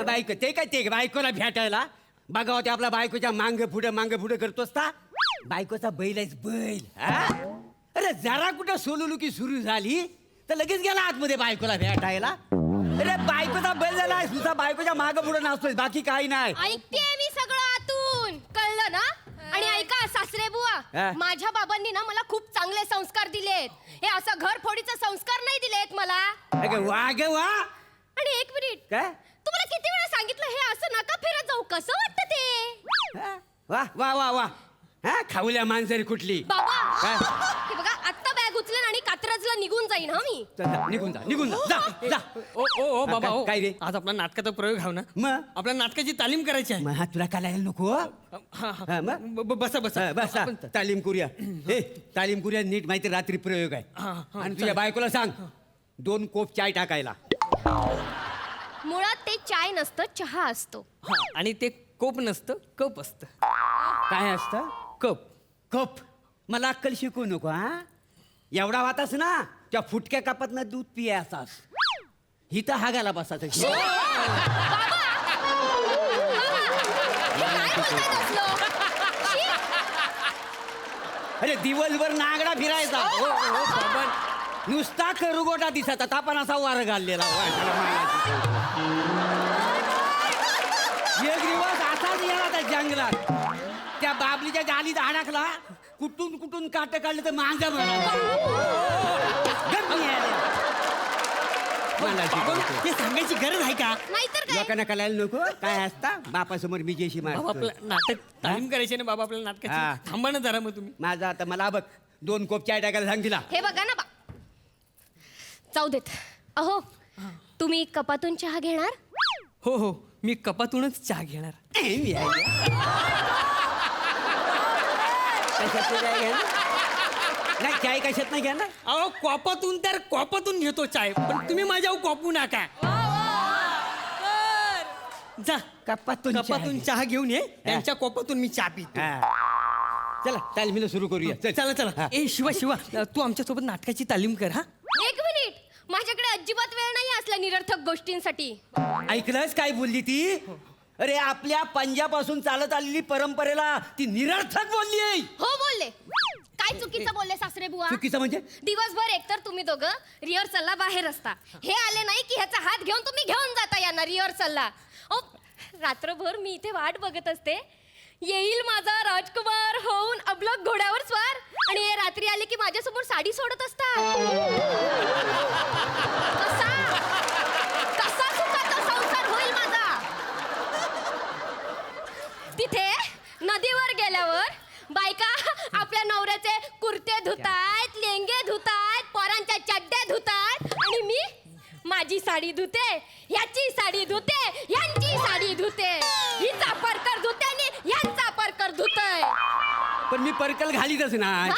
बायको ते काय ते बायकोला भेटायला बघा ते आपल्या बायकोच्या मांग पुढे करतो असता. बायकोचा बैल आहेस बैल. अरे जरा कुठं सोलुलुकी सुरू झाली तर लगेच गेला आतमध्ये बायकोला भेटायला. अरे बायकोचा बैल झाला तुझा, बायकोच्या माग पुढे नाचतोय, बाकी काही नाही. ऐकते मी सगळं आतून, कळलं ना? आणि ऐका सासरे बुवा, माझ्या बाबांनी ना मला खूप चांगले संस्कार दिलेत. हे असं घर फोडीचे संस्कार नाही दिलेत मला. वा ग वा. आणि एक मिनिट, काय तुम्हाला किती वेळा सांगितलं हे असं नका फिरत जाऊ. कसं वाटतं ते? वा वा वा वा. हा खाऊल्या मांजरी कुठली. बाबा हे बघा, आत्ता बॅग उचलेन आणि कात्रजला निघून जाईन हा मी. निघून जा, निघून जा, जा, जा. ओ बाबा, काय रे? आज आपला नाटकाचा प्रयोग हवा ना. मग आपल्या नाटकाची तालीम करायची आहे. मग तुला काय लागायला नको. बसा बसा बसा तालीम करूया. हे तालीम करूया नीट. माहिती रात्री प्रयोग आहे. आणि तुझ्या बायकोला सांग 2 कोप चाय टाकायला. मुळात ते चाय नसतं, चहा असतो. आणि ते कोप नसतं, कप असतं. काय असतं? कप. कप. मला अक्कल शिकवू नको. हा एवढा वातास ना त्या फुटक्या कपातनं दूध पियासास. हिथं हागायला बसायचं. अरे दिवसभर नागडा फिरायचा. नुसता करुगोटा दिसायचा. तापण असा वार घाललेला. एक दिवस असाच गेला त्या जंगलात त्या बाबलीच्या जालीत अडकला कुठून कुठून काट काढलं तर माझा हे सांगायची गरज आहे का नाहीतर काय लोकांना कळायला नको काय असता बापासमोर मी जेशी बाबा मारतो आपलं नाटक तालीम करायची ना बाबा आपल्याला हा. नाटकाची थांबा ना जरा मग तुम्ही माझा आता मला बघ 2 कोप चाय टाकायला सांग तिला हे बघा ना जाऊ देत अहो तुम्ही कपातून चहा घेणार हो हो मी कपातूनच चहा घेणार कशात नाही घेणार नाही चाय कशात नाही घेणार अहो कॉपातून तर कॉपातून घेतो चाय पण तुम्ही माझ्यावर कॉपू नका जा कपातून कपातून चहा घेऊन ये त्यांच्या कॉपातून मी चहा पितो चला तालमीला सुरू करूया चल. चला चला ए शिवा शिवा तू आमच्यासोबत नाटकाची तालीम कर हा 1 मिनिट माझ्याकडे अजिबात वेळ नाही असल्या निरर्थक गोष्टींसाठी ऐकलंस काय बोलली ती अरे आपल्या पंजापासून चालत आलेली परंपरेला ती निरर्थक बोलली आहे हो बोलले काय चुकीचं बोलले सासरे बुवा चुकीचं म्हणजे दिवसभर एकतर तुम्ही दोघं रिहर्सलला बाहेर असता हे आले नाही की ह्याचा हात घेऊन तुम्ही घेऊन जाता यांना रिहर्सलला रात्रभर मी इथे वाट बघत असते येईल माझा राजकुमार होऊन अबलक घोड्यावर स्वार आणि हे रात्री आले की माझ्यासमोर साडी सोडत असतात कसा सुखाचा संसार होईल माझा तिथे नदीवर गेल्यावर बायका आपल्या नवऱ्याचे कुर्ते धुतायत लेंगे धुतायत पोरांच्या चड्ड्या धुतायत आणि मी माझी साडी धुते ह्याची साडी धुते ह्यांची साडी धुते हिचा परकर धुते आणि ह्यांचा परकर धुतय पण मी परकल घालीतच नाही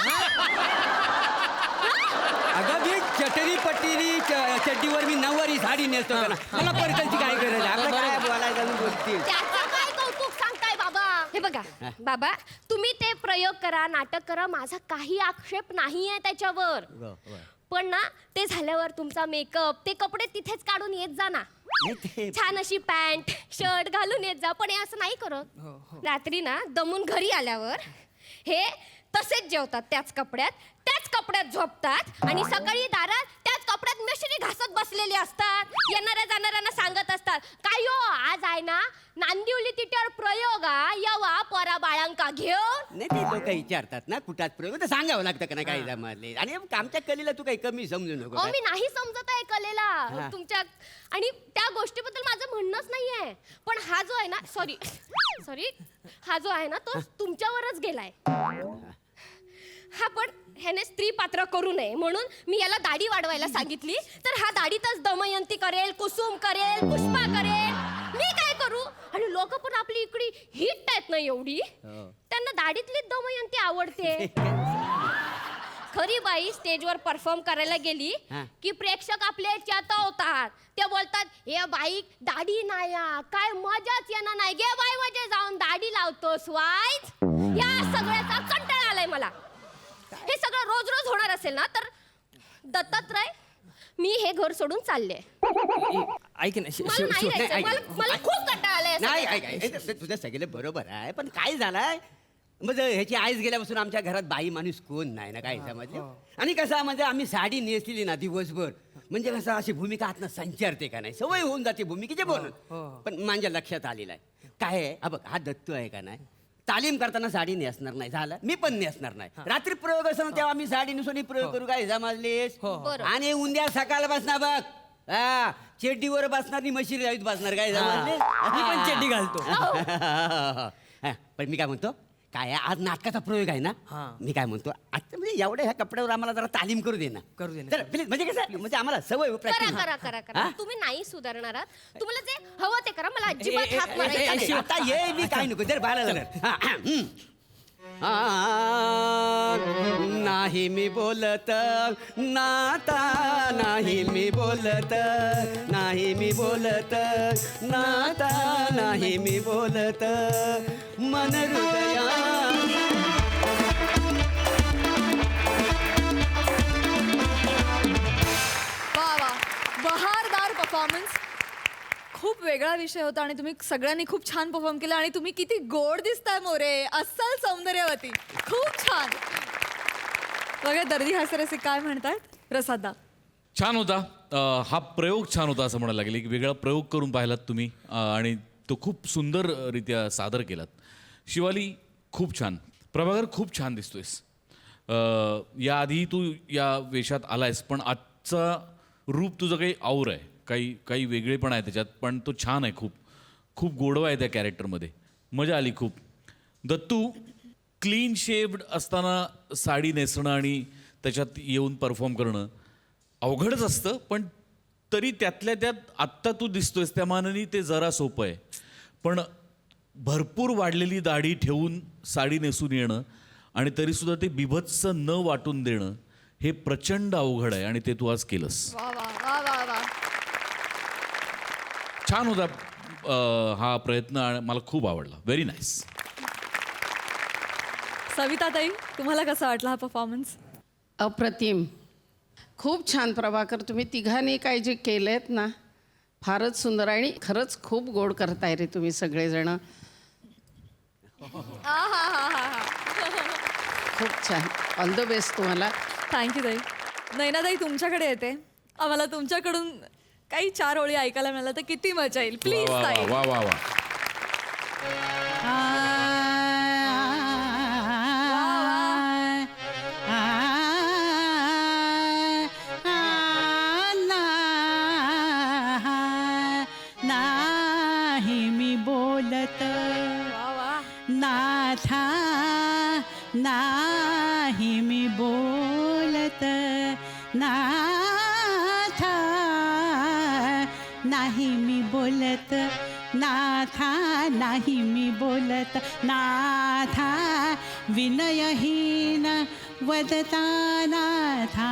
अगं मी चटरी पट्टीरी चड्डीवर मी नऊवारी साडी नेसतो का ना मला परकलची काय गरज आहे आपलं काय बोलायचं आणि बोलतील त्याचं काय कौतुक सांगताय बाबा हे बघा बाबा तुम्ही ते प्रयोग करा नाटक करा माझा काही आक्षेप नाहीये त्याच्यावर पण ना ते झाल्यावर तुमचा मेकअप ते कपडे तिथेच काढून येत जा ना छान अशी पॅन्ट शर्ट घालून येत जा पण हे असं नाही करत रात्री ना दमून घरी आल्यावर हे तसेच जेवतात त्याच कपड्यात झोपतात आणि सकाळी दारात त्याच कपड्यात मिश्री घासत बसलेले असतात येणाऱ्या जाणाऱ्यांना सांगत असतात काय हो आज आहे ना नांदिवली तिट्यावर प्रयोग यवा पोरा बाळांका घेऊन नाही ते लोक विचारतात ना कुठात प्रयोग तर सांगावं लागतं का ना काही जमाले आणि आमच्या कलेला तू काही कमी समजू नको अहो मी नाही समजत आहे कलेला तुमच्या आणि त्या गोष्टीबद्दल माझं म्हणणंच नाहीये पण हा जो आहे ना सॉरी हा जो आहे ना तो तुमच्यावरच गेलाय हा पण ह्याने स्त्री पात्र करू नये म्हणून मी याला दाढी वाढवायला सांगितली तर हा दाढीतच दमयंती करेल कुसुम करेल पुष्पा करेल मी काय करू आणि लोक पण आपली इकडे हिट आहेत ना एवढी त्यांना दाढीतलीच दमयंती आवडते खरी बाई स्टेजवर परफॉर्म करायला गेली की प्रेक्षक आपले चेतवतात ते बोलतात हे बाई दाढी नाही काय मजाच येणार नाही गे बाई म्हणजे जाऊन दाढी लावतोस वाईच या सगळ्याचा कंटाळा आलाय मला हे सगळं रोज रोज होणार असेल ना तर दत्तात्रय मी हे घर सोडून चालले ऐक ना मला नाही राहायचं. मला खूप कंटाळा आलाय नाही ऐक तुझं सगळं बरोबर आहे पण काय झालंय म्हणजे ह्याची आईच गेल्यापासून आमच्या घरात बाई माणूस कोण नाही ना काय समजलं आणि कसं म्हणजे आम्ही साडी नेसलेली ना दिवसभर म्हणजे कसं अशी भूमिका आतनं संचारते का नाही सवय होऊन जाते भूमिकेचे बोलून पण माझ्या लक्षात आलेलं आहे काय आहे बघ हा दत्तू आहे का नाही तालीम करताना साडी नेसणार नाही झालं मी पण नेसणार नाही रात्री प्रयोग असताना तेव्हा आम्ही साडी नेसून प्रयोग करू काय समजलेस आणि उद्या सकाळ बसणार बघ हा चेड्डीवर बसणार आणि म्हशी रावीत बसणार काय समजले मी पण चड्डी घालतो पण मी काय म्हणतो काय आज नाटकाचा प्रयोग आहे ना मी काय म्हणतो आता म्हणजे एवढ्या ह्या कपड्यावर आम्हाला जरा तालीम करू दे ना प्लीज म्हणजे कसं म्हणजे आम्हाला सवय करा तुम्ही नाही सुधारणार तुम्हाला जे हवं ते करा मला अजिबात हात मारायचा नाही. आता ये मी काय नको जर बाळा नाही मी बोलत नाता नाही मी बोलत नाही मी बोलत नाता नाही मी बोलत मन हृदया बहारदार परफॉर्मन्स खूप वेगळा विषय होता आणि तुम्ही सगळ्यांनी खूप छान परफॉर्म केला आणि तुम्ही किती गोड दिसताय मोरे अस्सल सौंदर्यवती खूप छान बघा दर्दी हास्यरसे काय म्हणतात प्रसादा छान होता हा प्रयोग छान होता असं म्हणायला लागेल एक वेगळा प्रयोग करून पाहिलात तुम्ही आणि तो खूप सुंदररित्या सादर केलात. शिवाली खूप छान. प्रभाकर खूप छान दिसतोयस. याआधी तू या वेशात आलायस पण आजचा रूप तुझं काही और आहे, काही वेगळेपण आहे त्याच्यात, पण तो छान आहे. खूप गोडवा आहे त्या कॅरेक्टरमध्ये. मजा आली खूप. दत्तू, क्लीन शेव्ड असताना साडी नेसणं आणि त्याच्यात येऊन परफॉर्म करणं अवघडच असतं, पण तरी त्यातल्या त्यात आत्ता तू दिसतोयस त्या मानाने ते जरा सोपं आहे. पण भरपूर वाढलेली दाढी ठेवून साडी नेसून येणं आणि तरीसुद्धा ते बिभत्स न वाटून देणं हे प्रचंड अवघड आहे आणि ते तू आज केलंस. वा वा वा वा वा. छान होता हा प्रयत्न आणि मला खूप आवडला. Very nice. सविताताई, तुम्हाला कसा वाटला हा परफॉर्मन्स? अप्रतिम, खूप छान. प्रभाकर, तुम्ही तिघांनी काय जे केलेत ना, फारच सुंदर आणि खरंच खूप गोड करताय रे तुम्ही सगळेजण. खूप छान. ऑल द बेस्ट तुम्हाला. थँक्यू ताई. नैनाताई, तुमच्याकडे येते. आम्हाला तुमच्याकडून काही 4 ओळी ऐकायला मिळालं तर किती मजा येईल. प्लीज वा ताई. वा वा वा. नाही मी बोलत नाथा, नाही मी बोलत नाथा, नाही मी बोलत नाथा, नाही मी बोलत नाथा, विनयहीन वदता नाथा,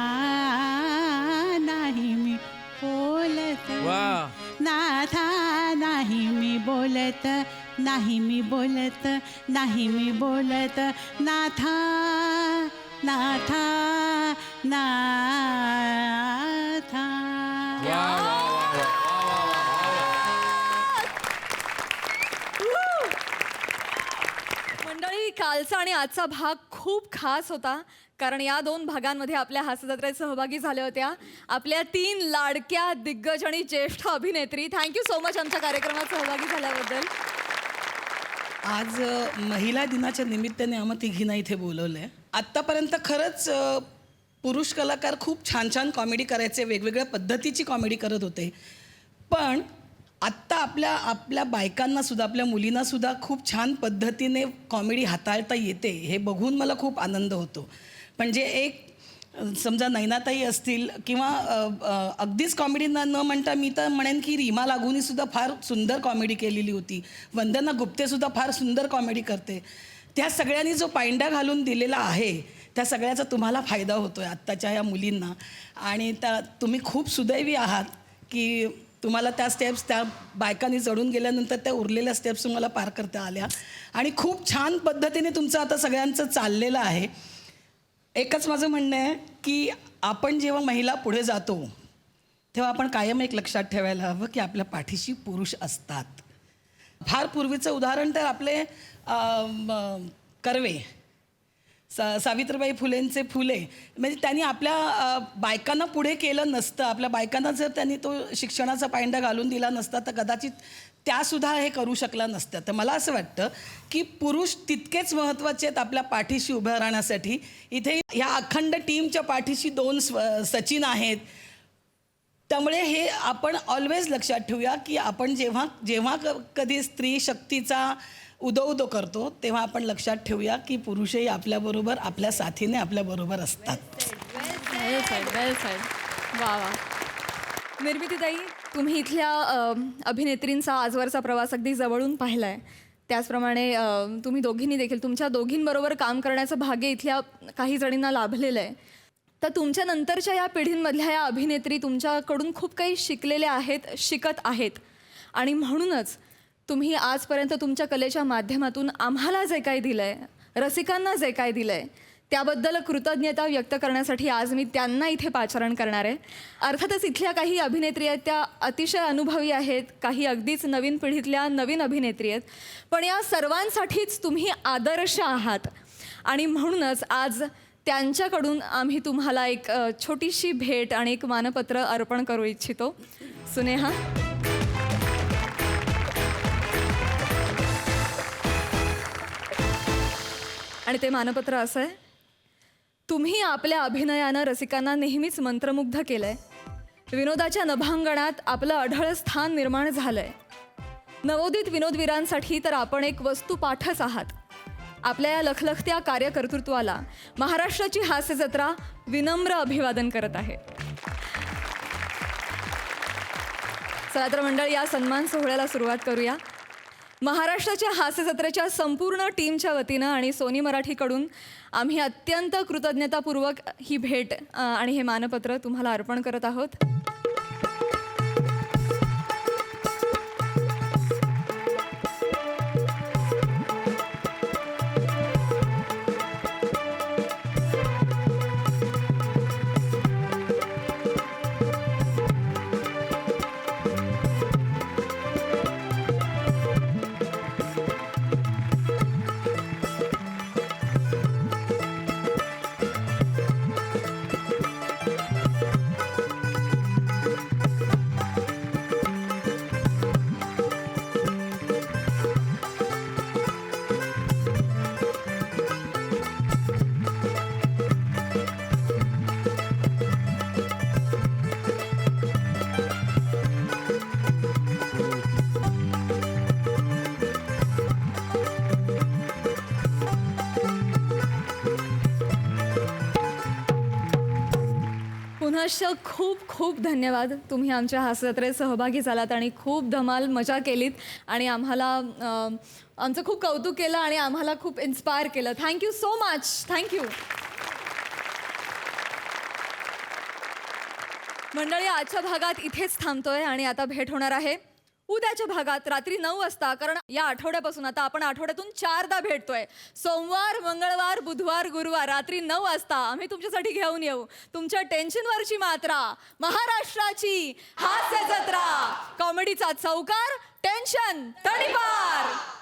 नाही मी बोलत वा. नाथा, नाही मी बोलत, नाही मी बोलत, नाही मी बोलत नाथा, नाथा, नाथा. मंडळी, कालचा आणि आजचा भाग खूप खास होता, कारण या 2 भागांमध्ये आपल्या हास्यजत्रेत सहभागी झाल्या होत्या आपल्या 3 लाडक्या दिग्गज आणि ज्येष्ठ अभिनेत्री. थँक्यू सो मच आमच्या कार्यक्रमात सहभागी झाल्याबद्दल. आज महिला दिनाच्या निमित्ताने आम्हा तिघींना इथे बोलवलं आहे. आत्तापर्यंत खरंच पुरुष कलाकार खूप छान छान कॉमेडी करायचे, वेगवेगळ्या पद्धतीची कॉमेडी करत होते. पण आत्ता आपल्या बायकांनासुद्धा, आपल्या मुलींनासुद्धा खूप छान पद्धतीने कॉमेडी हाताळता येते हे बघून मला खूप आनंद होतो. म्हणजे एक समजा नैनाताई असतील किंवा अगदीच कॉमेडी न म्हणता मी तर म्हणेन की रीमा लागूनीसुद्धा फार सुंदर कॉमेडी केलेली होती. वंदना गुप्तेसुद्धा फार सुंदर कॉमेडी करते. त्या सगळ्यांनी जो पायंडा घालून दिलेला आहे त्या सगळ्याचा तुम्हाला फायदा होतो आहे आत्ताच्या ह्या मुलींना. आणि तुम्ही खूप सुदैवी आहात की तुम्हाला त्या स्टेप्स त्या बायकांनी चढून गेल्यानंतर त्या उरलेल्या स्टेप्स तुम्हाला पार करता आल्या आणि खूप छान पद्धतीने तुमचं आता सगळ्यांचं चाललेलं आहे. एकच माझं म्हणणं आहे की आपण जेव्हा महिला पुढे जातो तेव्हा आपण कायम एक लक्षात ठेवायला हवं की आपल्या पाठीशी पुरुष असतात. फार पूर्वीचं उदाहरण तर आपले कर्वे, सावित्रीबाई फुलेंचे फुले, म्हणजे त्यांनी आपल्या बायकांना पुढे केलं नसतं, आपल्या बायकांना जर त्यांनी तो शिक्षणाचा पायंडा घालून दिला नसता तर कदाचित त्यासुद्धा हे करू शकला नसत्या. तर मला असं वाटतं की पुरुष तितकेच महत्त्वाचे आहेत आपल्या पाठीशी उभं राहण्यासाठी. इथे ह्या अखंड टीमच्या पाठीशी 2 सचिन आहेत. त्यामुळे हे आपण ऑलवेज लक्षात ठेवूया की आपण जेव्हा कधी स्त्री शक्तीचा उदो करतो तेव्हा आपण लक्षात ठेवूया की पुरुषही आपल्याबरोबर, आपल्या साथीने आपल्याबरोबर असतात. वेल साईड. वा वा. निर्मितीताई, तुम्ही इथल्या अभिनेत्रींचा आजवरचा प्रवास अगदी जवळून पाहिला आहे. त्याचप्रमाणे तुम्ही दोघींनी देखील, तुमच्या दोघींबरोबर काम करण्याचं भाग्य इथल्या काही जणींना लाभलेलं आहे. तर तुमच्या नंतरच्या या पिढींमधल्या या अभिनेत्री तुमच्याकडून खूप काही शिकलेल्या आहेत, शिकत आहेत. आणि म्हणूनच तुम्ही आजपर्यंत तुमच्या कलेच्या माध्यमातून आम्हाला जे काही दिलं आहे, रसिकांना जे काही दिलं आहे, त्याबद्दल कृतज्ञता व्यक्त करण्यासाठी आज मी त्यांना इथे पाचारण करणार आहे. अर्थातच इथल्या काही अभिनेत्री आहेत त्या अतिशय अनुभवी आहेत, काही अगदीच नवीन पिढीतल्या नवीन अभिनेत्री आहेत. पण या सर्वांसाठीच तुम्ही आदर्श आहात आणि म्हणूनच आज त्यांच्याकडून आम्ही तुम्हाला एक छोटीशी भेट आणि एक मानपत्र अर्पण करू इच्छितो. सुनेहा. आणि ते मानपत्र असं आहे, तुम्ही आपल्या अभिनयानं रसिकांना नेहमीच मंत्रमुग्ध केलंय. विनोदाच्या नभांगणात आपलं अढळ स्थान निर्माण झालंय. नवोदित विनोदवीरांसाठी तर आपण एक वस्तुपाठच आहात. आपल्या या लखलखत्या कार्यकर्तृत्वाला महाराष्ट्राची हास्य जत्रा विनम्र अभिवादन करत आहे. चला तर मंडळी, या सन्मान सोहळ्याला सुरुवात करूया. महाराष्ट्राच्या हास्य जत्रेच्या संपूर्ण टीमच्या वतीनं आणि सोनी मराठीकडून आम्ही अत्यंत कृतज्ञतापूर्वक ही भेट आणि हे मानपत्र तुम्हाला अर्पण करत आहोत. पुनश्च खूप खूप धन्यवाद. तुम्ही आमच्या हास्य जत्रेत सहभागी झालात आणि खूप धमाल मजा केलीत आणि आम्हाला आमचं खूप कौतुक केलं आणि आम्हाला खूप इन्स्पायर केलं. Thank you so much. थँक्यू. मंडळी, आजच्या भागात इथेच थांबतोय आणि आता भेट होणार आहे उद्याच्या भागात रात्री 9 वाजता. कारण या आठवड्यापासून आता आपण आठवड्यातून 4दा भेटतोय. सोमवार, मंगळवार, बुधवार, गुरुवार रात्री 9 वाजता आम्ही तुमच्यासाठी घेऊन येऊ तुमच्या टेन्शनवरची मात्रा, महाराष्ट्राची हास्य जत्रा, कॉमेडीचा चौकार, टेन्शन तडीपार.